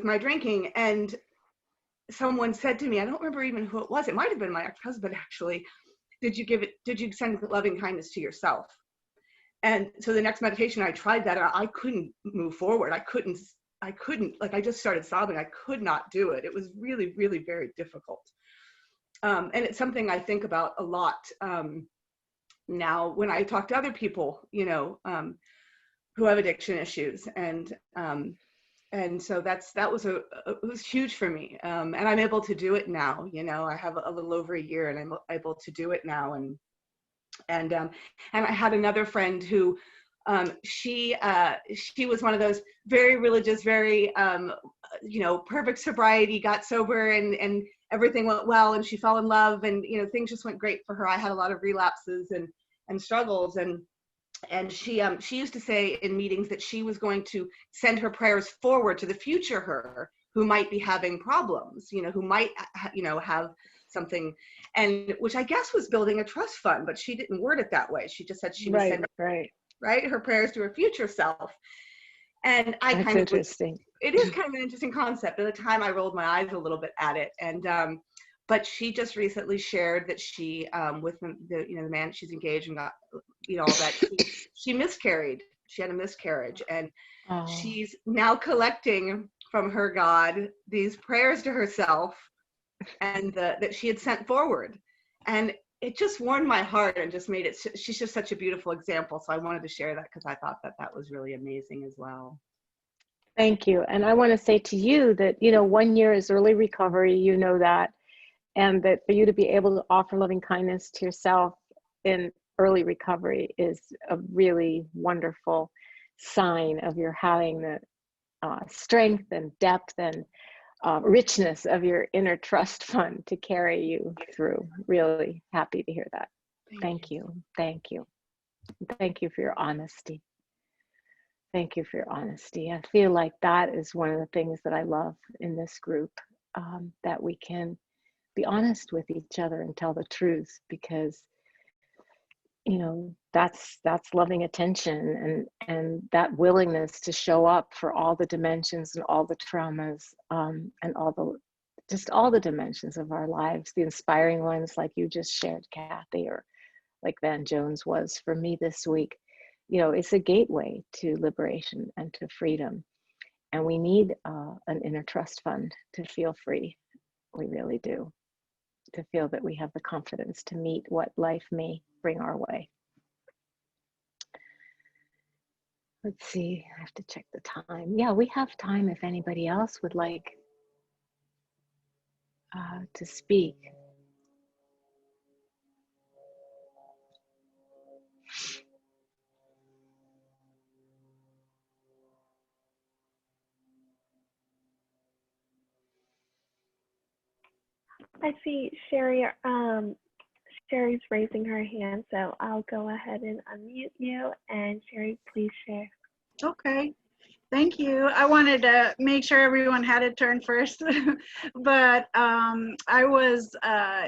Speaker 2: my drinking. And someone said to me, I don't remember even who it was. It might've been my ex-husband, actually. Did you send loving kindness to yourself? And so the next meditation, I tried that. I couldn't move forward. I couldn't, like, I just started sobbing. I could not do it. It was really, really very difficult. And it's something I think about a lot now when I talk to other people, who have addiction issues. And And so that was it was huge for me. And I'm able to do it now. You know, I have a little over a year and I'm able to do it now. And I had another friend who, she was one of those very religious, very, you know, perfect sobriety, got sober and everything went well and she fell in love and, you know, things just went great for her. I had a lot of relapses and struggles and she used to say in meetings that she was going to send her prayers forward to the future her who might be having problems, you know, who might, you know, have something, and which I guess was building a trust fund, but she didn't word it that way. She just said she was sending her prayers to her future self. And I
Speaker 1: That's
Speaker 2: kind of
Speaker 1: interesting.
Speaker 2: it is kind of an interesting concept. At the time, I rolled my eyes a little bit at it, and but she just recently shared that she, with the you know the man she's engaged and got, you know, all that, she miscarried. She had a miscarriage, and she's now collecting from her God these prayers to herself, and that she had sent forward, and it just warmed my heart and just made it. She's just such a beautiful example. So I wanted to share that because I thought that was really amazing as well.
Speaker 1: Thank you. And I want to say to you that, you know, 1 year is early recovery, you know that, and that for you to be able to offer loving kindness to yourself in early recovery is a really wonderful sign of your having the strength and depth and richness of your inner trust fund to carry you through. Really happy to hear that. Thank you. Thank you. Thank you for your honesty. Thank you for your honesty. I feel like that is one of the things that I love in this group, that we can be honest with each other and tell the truth, because, you know, that's loving attention and that willingness to show up for all the dimensions and all the traumas, and all the dimensions of our lives, the inspiring ones like you just shared, Kathy, or like Van Jones was for me this week. You know, it's a gateway to liberation and to freedom. And we need an inner trust fund to feel free. We really do. To feel that we have the confidence to meet what life may bring our way. Let's see, I have to check the time. Yeah, we have time if anybody else would like to speak.
Speaker 3: I see Sherry. Sherry's raising her hand, so I'll go ahead and unmute you. And Sherry, please share.
Speaker 6: Okay, thank you. I wanted to make sure everyone had a turn first, but I was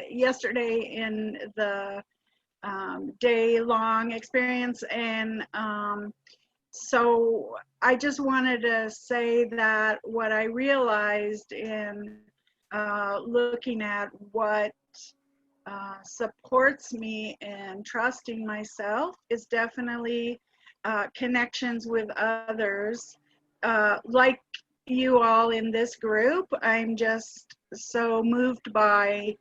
Speaker 6: yesterday in the day-long experience, and so I just wanted to say that what I realized in looking at what supports me in trusting myself is definitely connections with others, like you all in this group. I'm just so moved by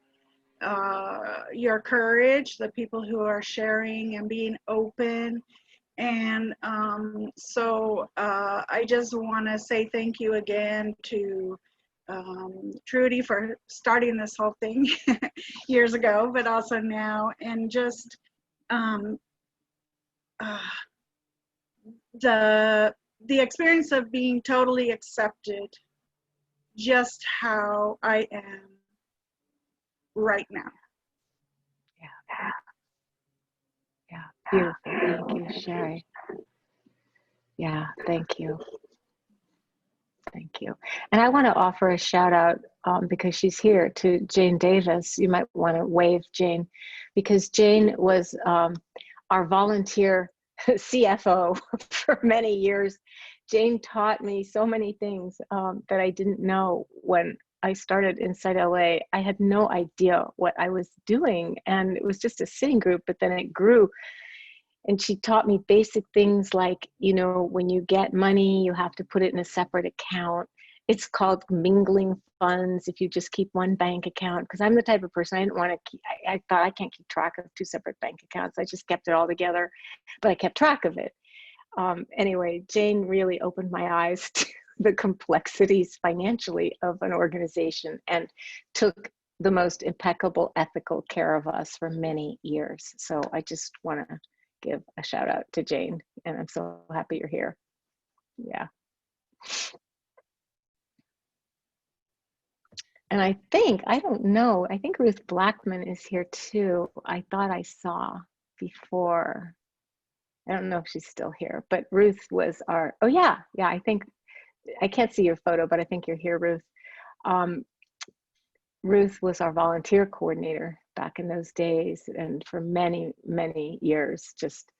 Speaker 6: your courage, the people who are sharing and being open. And so I just want to say thank you again to Trudy for starting this whole thing years ago, but also now, and just the experience of being totally accepted just how I am right now.
Speaker 1: Yeah, beautiful. Thank you, Sherry. Yeah, thank you. Thank you. And I want to offer a shout out because she's here, to Jane Davis. You might want to wave, Jane, because Jane was our volunteer CFO for many years. Jane taught me so many things that I didn't know when I started InsightLA. I had no idea what I was doing, and it was just a sitting group, but then it grew. And she taught me basic things like, you know, when you get money, you have to put it in a separate account. It's called mingling funds if you just keep one bank account. Because I'm the type of person, I didn't want to keep, I thought I can't keep track of 2 separate bank accounts. I just kept it all together, but I kept track of it. Anyway, Jane really opened my eyes the complexities financially of an organization and took the most impeccable ethical care of us for many years. So I just want to give a shout out to Jane, and I'm so happy you're here. Yeah. And I don't know, I think Ruth Blackman is here too. I thought I saw before. I don't know if she's still here, but Ruth was our, oh yeah, I think, I can't see your photo, but I think you're here, Ruth. Ruth was our volunteer coordinator back in those days, and for many, many years, just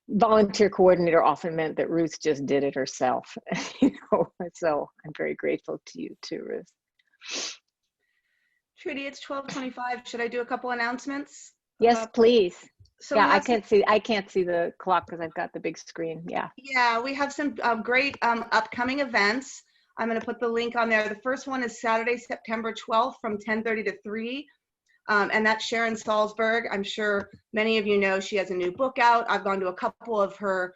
Speaker 1: volunteer coordinator often meant that Ruth just did it herself, you know, so I'm very grateful to you too, Ruth.
Speaker 2: Trudy, it's 12:25. Should I do a couple announcements?
Speaker 1: Yes, please.
Speaker 2: So
Speaker 1: yeah, I can't see the clock because I've got the big screen. Yeah.
Speaker 2: Yeah, we have some great upcoming events. I'm going to put the link on there. The first one is Saturday, September 12th from 10:30 to 3. And that's Sharon Salzberg. I'm sure many of you know she has a new book out. I've gone to a couple of her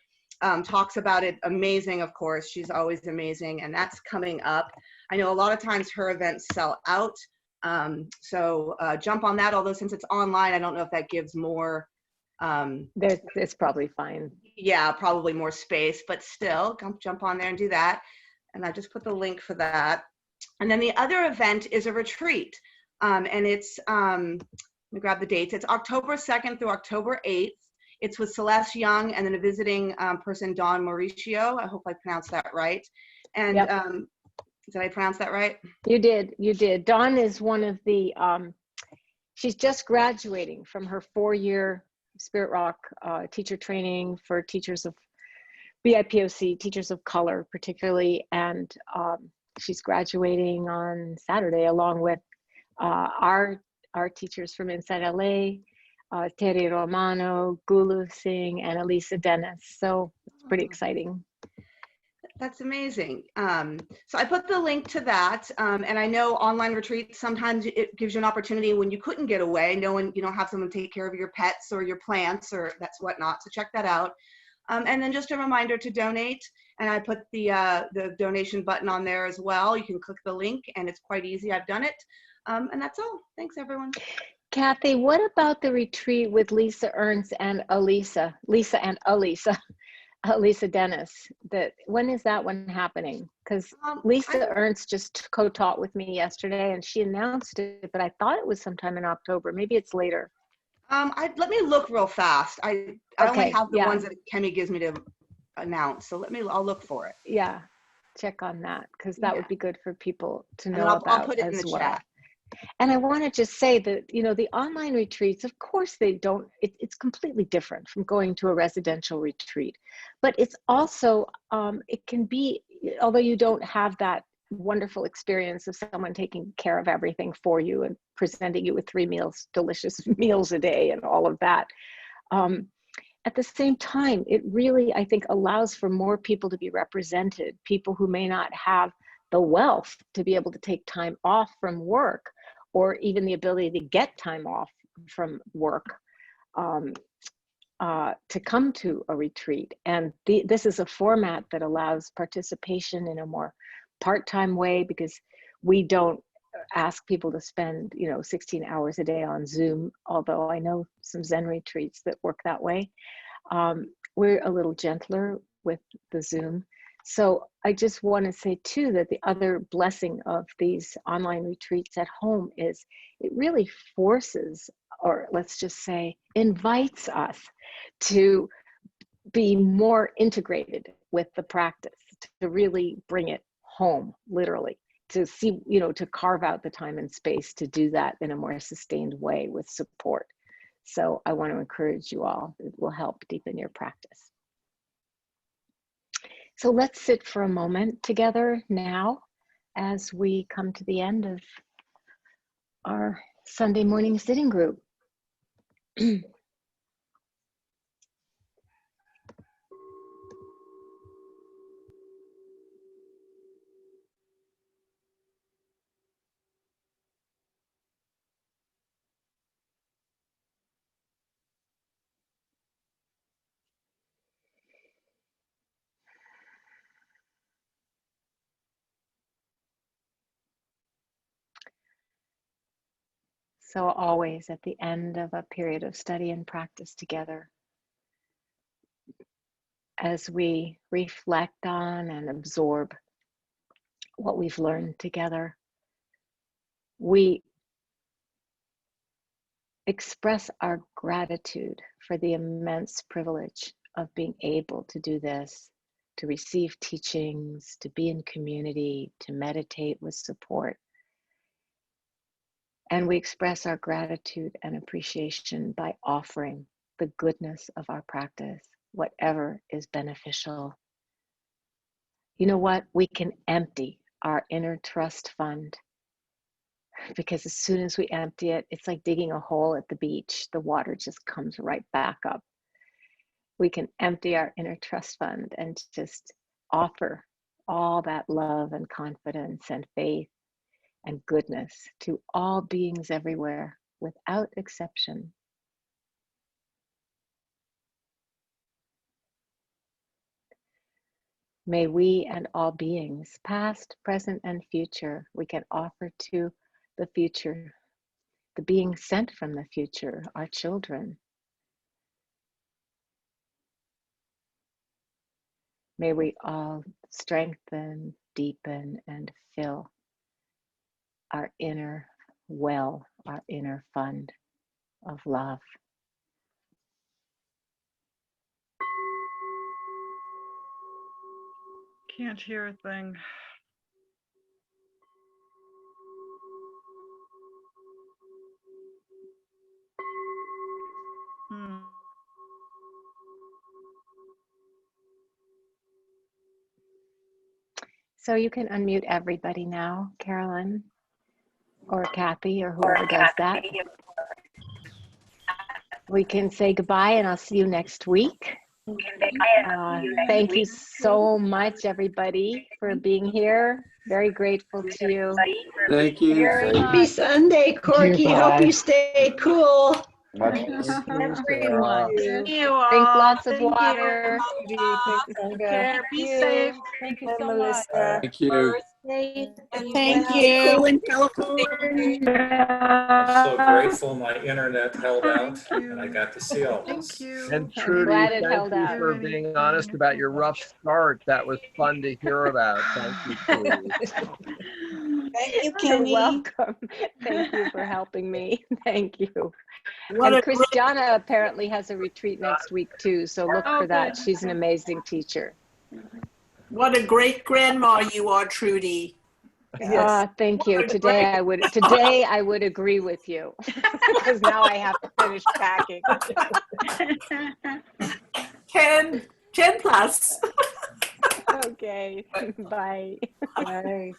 Speaker 2: talks about it. Amazing, of course. She's always amazing. And that's coming up. I know a lot of times her events sell out. So jump on that. Although since it's online, I don't know if that gives more.
Speaker 1: It's probably fine.
Speaker 2: Yeah, probably more space, but still jump on there and do that. And I just put the link for that. And then the other event is a retreat. And it's, let me grab the dates. It's October 2nd through October 8th. It's with Celeste Young and then a visiting person, Dawn Mauricio. I hope I pronounced that right. And
Speaker 1: yep.
Speaker 2: Did I pronounce that right?
Speaker 1: You did. Dawn is one of the, she's just graduating from her 4-year Spirit Rock teacher training for teachers of BIPOC, teachers of color particularly, and she's graduating on Saturday along with our teachers from InsightLA, Terry Romano, Gulu Singh, and Elisa Dennis. So it's pretty exciting.
Speaker 2: That's amazing. So I put the link to that, and I know online retreats, sometimes it gives you an opportunity when you couldn't get away, you don't have someone take care of your pets or your plants or that's whatnot, so check that out. And then just a reminder to donate, and I put the donation button on there as well. You can click the link and it's quite easy. I've done it. And that's all. Thanks, everyone.
Speaker 1: Kathy, what about the retreat with Lisa Ernst and Elisa Dennis? When is that one happening? Because Lisa Ernst just co-taught with me yesterday and she announced it, but I thought it was sometime in October. Maybe it's later.
Speaker 2: Let me look real fast. I only have the ones that Kemi gives me to announce. So I'll look for it.
Speaker 1: Yeah, check on that because that would be good for people to know about
Speaker 2: I'll put it
Speaker 1: as
Speaker 2: in the
Speaker 1: well.
Speaker 2: chat.
Speaker 1: And I want to just say that, the online retreats, of course, it's completely different from going to a residential retreat, but it's also, it can be, although you don't have that wonderful experience of someone taking care of everything for you and presenting you with 3 delicious meals a day and all of that. At the same time, it really, I think, allows for more people to be represented, people who may not have the wealth to be able to take time off from work or even the ability to get time off from work to come to a retreat. And this is a format that allows participation in a more part-time way because we don't ask people to spend 16 hours a day on Zoom, although I know some Zen retreats that work that way. We're a little gentler with the Zoom. So I just want to say too that the other blessing of these online retreats at home is it really forces, or let's just say invites us to be more integrated with the practice, to really bring it home, literally, to see, to carve out the time and space to do that in a more sustained way with support. So I want to encourage you all. It will help deepen your practice. So let's sit for a moment together now as we come to the end of our Sunday morning sitting group. So always at the end of a period of study and practice together, as we reflect on and absorb what we've learned together, we express our gratitude for the immense privilege of being able to do this, to receive teachings, to be in community, to meditate with support. And we express our gratitude and appreciation by offering the goodness of our practice, whatever is beneficial. You know what? We can empty our inner trust fund, because as soon as we empty it, it's like digging a hole at the beach. The water just comes right back up. We can empty our inner trust fund and just offer all that love and confidence and faith and goodness to all beings everywhere without exception. May we and all beings, past, present, and future, we can offer to the future, the beings sent from the future, our children. May we all strengthen, deepen, and fill our inner well, our inner fund of love.
Speaker 6: Can't hear a thing.
Speaker 1: So you can unmute everybody now, Carolyn or Kathy or whoever does that. We can say goodbye and I'll see you next week. Thank you so much, everybody, for being here. Very grateful to you.
Speaker 7: Thank you.
Speaker 8: Happy Sunday, Corky. Hope you stay cool.
Speaker 1: Everyone.
Speaker 6: Thank you all.
Speaker 1: Drink lots of
Speaker 6: Thank
Speaker 1: water.
Speaker 6: Take care. Be safe.
Speaker 9: Thank you so much.
Speaker 7: Thank you.
Speaker 8: Thank you. In California.
Speaker 10: I'm so grateful my internet held out and I got to see all this.
Speaker 6: Thank you.
Speaker 9: And
Speaker 1: I'm
Speaker 9: Trudy,
Speaker 1: glad it
Speaker 9: thank
Speaker 1: held
Speaker 9: you
Speaker 1: out.
Speaker 9: for being honest about your rough start. That was fun to hear about. Thank you, Trudy.
Speaker 8: Thank you,
Speaker 1: You're
Speaker 8: Kenny.
Speaker 1: welcome. Thank you for helping me. Thank you. And Christiana apparently has a retreat next week too, so look for that. She's an amazing teacher.
Speaker 8: What a great grandma you are, Trudy.
Speaker 1: Thank you. Today I would agree with you because now I have to finish packing.
Speaker 8: 10 plus.
Speaker 1: Okay. Bye.
Speaker 8: Bye.